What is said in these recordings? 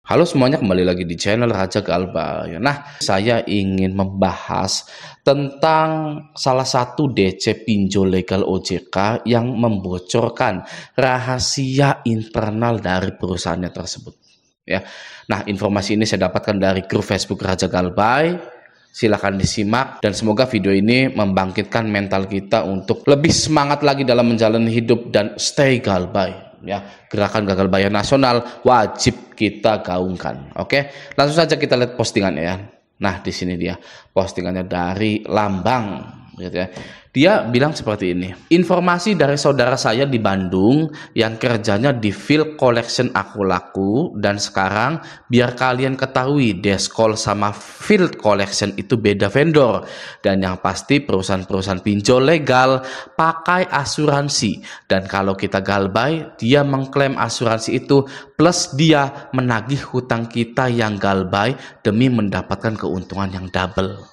Halo semuanya, kembali lagi di channel Raja Galbay. Nah, saya ingin membahas tentang salah satu DC pinjol legal OJK yang membocorkan rahasia internal dari perusahaannya tersebut. Ya, nah informasi ini saya dapatkan dari grup Facebook Raja Galbay. Silahkan disimak dan semoga video ini membangkitkan mental kita untuk lebih semangat lagi dalam menjalani hidup dan stay Galbay. Ya, gerakan gagal bayar nasional wajib kita gaungkan. Oke, langsung saja kita lihat postingannya ya. Nah, di sini dia postingannya dari Lambang, gitu ya. Dia bilang seperti ini. Informasi dari saudara saya di Bandung yang kerjanya di field collection aku laku, dan sekarang biar kalian ketahui Deskol sama field collection itu beda vendor, dan yang pasti perusahaan-perusahaan pinjol legal pakai asuransi, dan kalau kita Galbay dia mengklaim asuransi itu plus dia menagih hutang kita yang Galbay demi mendapatkan keuntungan yang double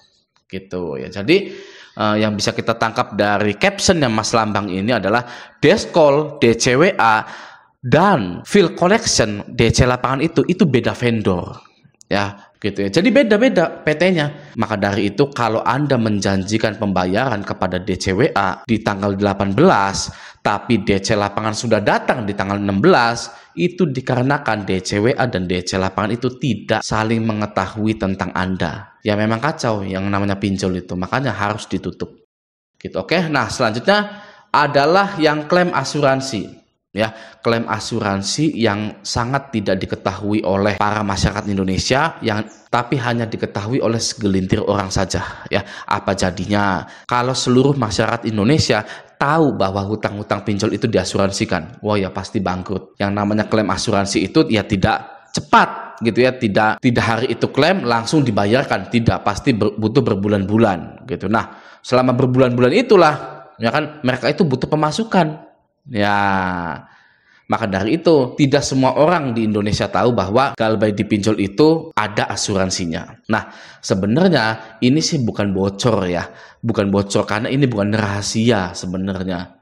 gitu ya. Jadi yang bisa kita tangkap dari caption yang Mas Lambang ini adalah Deskol, DCWA, dan field collection DC lapangan itu beda vendor ya gitu ya. Jadi beda-beda PT-nya. Maka dari itu kalau Anda menjanjikan pembayaran kepada DCWA di tanggal 18 tapi DC lapangan sudah datang di tanggal 16, itu dikarenakan DCWA dan DC lapangan itu tidak saling mengetahui tentang Anda. Ya memang kacau yang namanya pinjol itu, makanya harus ditutup. Gitu. Oke, nah selanjutnya adalah yang klaim asuransi. Ya, klaim asuransi yang sangat tidak diketahui oleh para masyarakat Indonesia, yang tapi hanya diketahui oleh segelintir orang saja. Ya, apa jadinya kalau seluruh masyarakat Indonesia tahu bahwa hutang-hutang pinjol itu diasuransikan? Wah ya pasti bangkrut. Yang namanya klaim asuransi itu ya tidak cepat gitu ya, tidak hari itu klaim langsung dibayarkan, tidak, pasti butuh berbulan-bulan gitu. Nah, selama berbulan-bulan itulah ya kan mereka itu butuh pemasukan. Ya, maka dari itu tidak semua orang di Indonesia tahu bahwa Galbay dipinjol itu ada asuransinya. Nah, sebenarnya ini sih bukan bocor ya, bukan bocor karena ini bukan rahasia sebenarnya.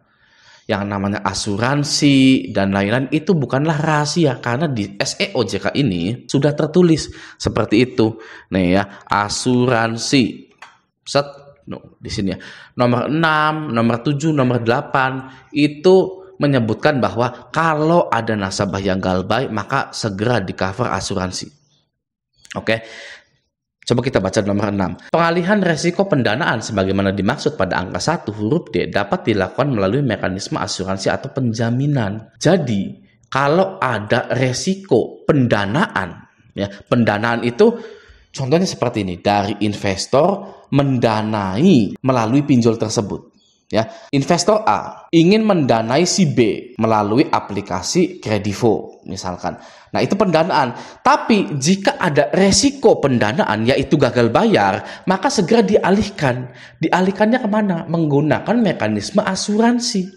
Yang namanya asuransi dan lain-lain itu bukanlah rahasia karena di SE OJK ini sudah tertulis seperti itu. Nih ya, asuransi. Set. No, di sini ya. Nomor 6, nomor 7, nomor 8 itu menyebutkan bahwa kalau ada nasabah yang Galbay maka segera di cover asuransi. Oke. Coba kita baca nomor 6. Pengalihan resiko pendanaan sebagaimana dimaksud pada angka 1 huruf D dapat dilakukan melalui mekanisme asuransi atau penjaminan. Jadi, kalau ada resiko pendanaan, ya, pendanaan itu contohnya seperti ini, dari investor mendanai melalui pinjol tersebut. Ya, investor A ingin mendanai si B melalui aplikasi Kredivo misalkan. Nah, itu pendanaan. Tapi jika ada resiko pendanaan yaitu gagal bayar, maka segera dialihkan. Dialihkannya kemana? Menggunakan mekanisme asuransi.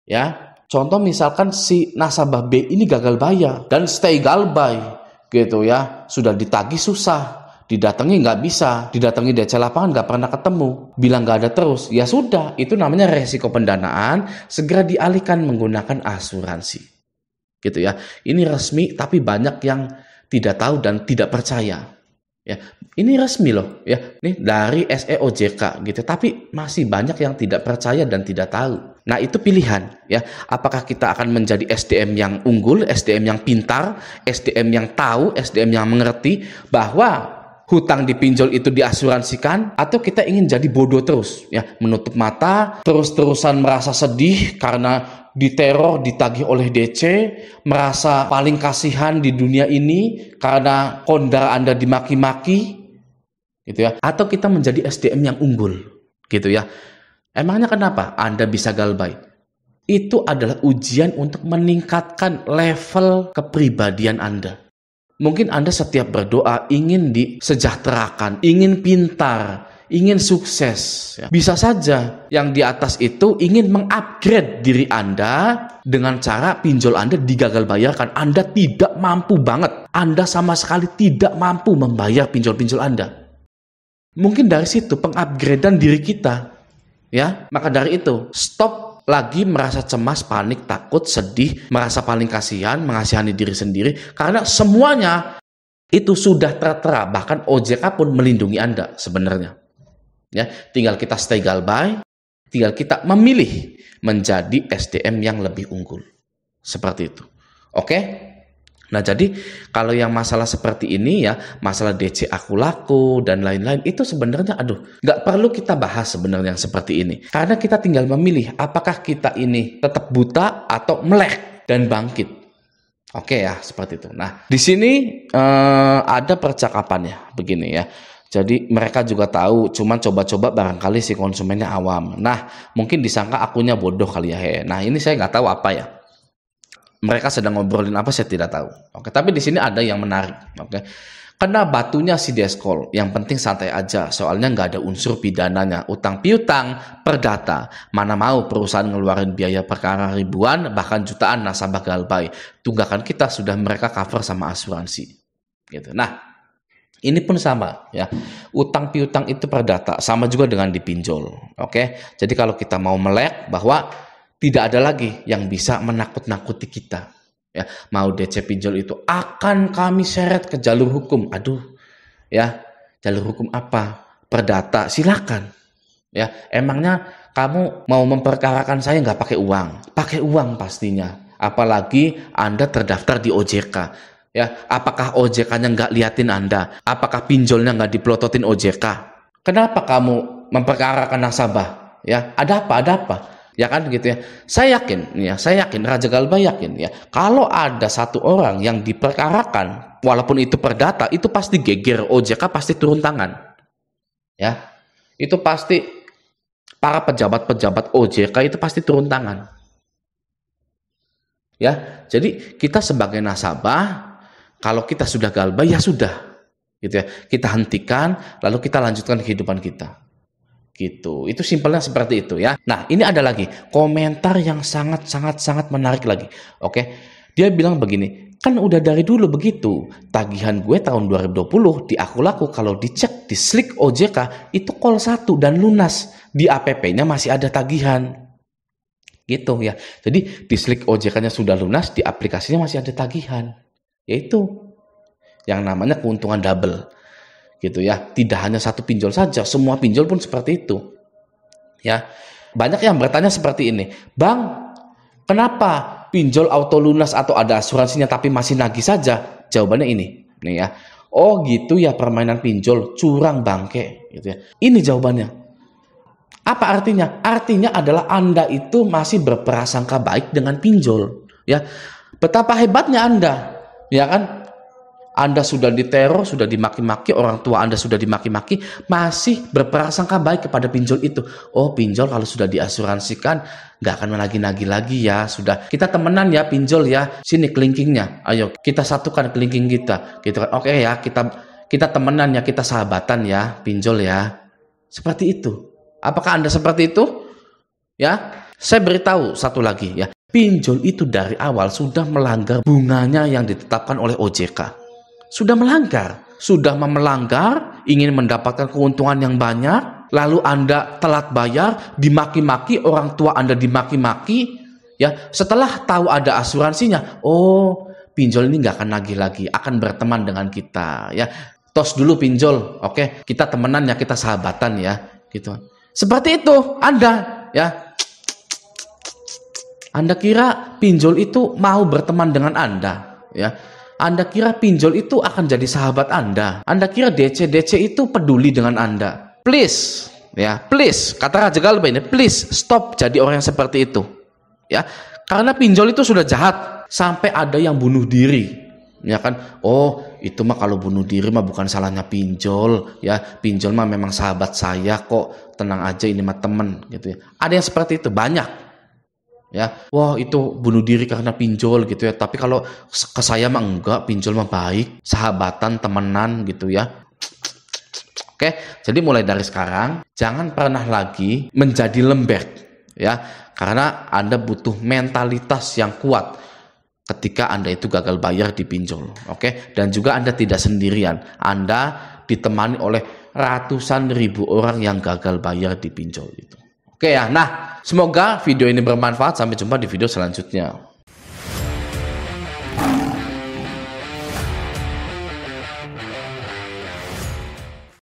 Ya, contoh misalkan si nasabah B ini gagal bayar dan stay Galbay gitu ya, sudah ditagih susah, didatangi nggak bisa, didatangi DC lapangan nggak pernah ketemu, bilang nggak ada terus, ya sudah, itu namanya resiko pendanaan, segera dialihkan menggunakan asuransi, gitu ya. Ini resmi, tapi banyak yang tidak tahu dan tidak percaya. Ya, ini resmi loh, ya, nih dari SE OJK gitu, tapi masih banyak yang tidak percaya dan tidak tahu. Nah, itu pilihan ya. Apakah kita akan menjadi SDM yang unggul, SDM yang pintar, SDM yang tahu, SDM yang mengerti bahwa hutang dipinjol itu diasuransikan, atau kita ingin jadi bodoh terus ya, menutup mata, terus-terusan merasa sedih karena diteror, ditagih oleh DC, merasa paling kasihan di dunia ini karena kondar Anda dimaki-maki gitu ya, atau kita menjadi SDM yang unggul gitu ya. Emangnya kenapa Anda bisa Galbay? Itu adalah ujian untuk meningkatkan level kepribadian Anda. Mungkin Anda setiap berdoa ingin disejahterakan, ingin pintar, ingin sukses. Ya. Bisa saja yang di atas itu ingin mengupgrade diri Anda dengan cara pinjol Anda digagal bayarkan. Anda tidak mampu banget. Anda sama sekali tidak mampu membayar pinjol-pinjol Anda. Mungkin dari situ pengupgradean diri kita. Ya, maka dari itu stop lagi merasa cemas, panik, takut, sedih, merasa paling kasihan, mengasihani diri sendiri, karena semuanya itu sudah tertera. Bahkan OJK pun melindungi Anda sebenarnya. Ya, tinggal kita stay galbay, tinggal kita memilih menjadi SDM yang lebih unggul. Seperti itu. Oke? Nah, jadi kalau yang masalah seperti ini ya, masalah DC aku laku dan lain-lain, itu sebenarnya nggak perlu kita bahas sebenarnya yang seperti ini. Karena kita tinggal memilih apakah kita ini tetap buta atau melek dan bangkit. Oke ya, seperti itu. Nah, di sini ada percakapannya begini ya. Jadi mereka juga tahu, cuman coba-coba barangkali si konsumennya awam. Nah, mungkin disangka akunya bodoh kali ya. Nah, ini saya nggak tahu apa ya. Mereka sedang ngobrolin apa saya tidak tahu. Oke, tapi di sini ada yang menarik. Oke, kena batunya si Deskol. Yang penting santai aja, soalnya nggak ada unsur pidananya. Utang piutang, perdata. Mana mau perusahaan ngeluarin biaya perkara ribuan, bahkan jutaan nasabah galbay. Tunggakan kita sudah mereka cover sama asuransi. Gitu. Nah, ini pun sama ya. Utang piutang itu perdata, sama juga dengan dipinjol. Oke. Jadi kalau kita mau melek bahwa tidak ada lagi yang bisa menakut-nakuti kita. Ya, mau DC pinjol itu akan kami seret ke jalur hukum. Aduh. Ya, jalur hukum apa? Perdata, silakan. Ya, emangnya kamu mau memperkarakan saya nggak pakai uang? Pakai uang pastinya. Apalagi Anda terdaftar di OJK. Ya, apakah OJK-nya nggak liatin Anda? Apakah pinjolnya nggak dipelototin OJK? Kenapa kamu memperkarakan nasabah? Ya, ada apa? Ada apa? Ya kan gitu ya. Saya yakin Raja Galbay yakin ya. Kalau ada satu orang yang diperkarakan, walaupun itu perdata, itu pasti geger OJK, pasti turun tangan. Ya, itu pasti para pejabat-pejabat OJK itu pasti turun tangan. Ya, jadi kita sebagai nasabah, kalau kita sudah galbay ya sudah, gitu ya. Kita hentikan, lalu kita lanjutkan kehidupan kita, gitu. Itu simpelnya seperti itu ya. Nah, ini ada lagi komentar yang sangat menarik lagi. Oke, dia bilang begini, kan udah dari dulu begitu. Tagihan gue tahun 2020 di aku laku kalau dicek di Slick OJK itu call 1 dan lunas. Di APP-nya masih ada tagihan. Gitu ya. Jadi di Slick OJK-nya sudah lunas, di aplikasinya masih ada tagihan. Yaitu yang namanya keuntungan double. Gitu ya. Tidak hanya satu pinjol saja, semua pinjol pun seperti itu. Ya. Banyak yang bertanya seperti ini, "Bang, kenapa pinjol auto lunas atau ada asuransinya tapi masih nagih saja?" Jawabannya ini, nih ya. Oh gitu ya, permainan pinjol curang bangke, gitu ya. Ini jawabannya. Apa artinya? Artinya adalah Anda itu masih berprasangka baik dengan pinjol, ya. Betapa hebatnya Anda, ya kan? Anda sudah diteror, sudah dimaki-maki, orang tua Anda sudah dimaki-maki, masih berprasangka baik kepada pinjol itu. Oh, pinjol kalau sudah diasuransikan nggak akan menagih-nagih lagi ya. Sudah, kita temenan ya pinjol ya. Sini kelingkingnya. Ayo kita satukan kelingking kita. Gitu kan? Oke ya, kita temenan ya, kita sahabatan ya, pinjol ya. Seperti itu. Apakah Anda seperti itu? Ya, saya beritahu satu lagi ya. Pinjol itu dari awal sudah melanggar bunganya yang ditetapkan oleh OJK. Sudah melanggar, ingin mendapatkan keuntungan yang banyak, lalu Anda telat bayar, dimaki-maki, orang tua Anda dimaki-maki, ya. Setelah tahu ada asuransinya, oh, pinjol ini nggak akan nagih lagi, akan berteman dengan kita, ya. Tos dulu pinjol, oke, kita temenan ya, kita sahabatan ya, gitu. Seperti itu Anda, ya. Anda kira pinjol itu mau berteman dengan Anda, ya? Anda kira pinjol itu akan jadi sahabat Anda? Anda kira DC itu peduli dengan Anda? Please, ya, please, kata Raja Galbay ini, please stop jadi orang yang seperti itu, ya. Karena pinjol itu sudah jahat sampai ada yang bunuh diri, ya kan? Oh, itu mah kalau bunuh diri mah bukan salahnya pinjol, ya. Pinjol mah memang sahabat saya kok, tenang aja ini mah temen, gitu ya. Ada yang seperti itu banyak. Ya, wah itu bunuh diri karena pinjol gitu ya. Tapi kalau ke saya mah enggak, pinjol mah baik, sahabatan, temenan gitu ya. Oke, jadi mulai dari sekarang jangan pernah lagi menjadi lembek ya, karena Anda butuh mentalitas yang kuat ketika Anda itu gagal bayar di pinjol. Oke, dan juga Anda tidak sendirian. Anda ditemani oleh ratusan ribu orang yang gagal bayar di pinjol itu. Oke ya, nah semoga video ini bermanfaat. Sampai jumpa di video selanjutnya.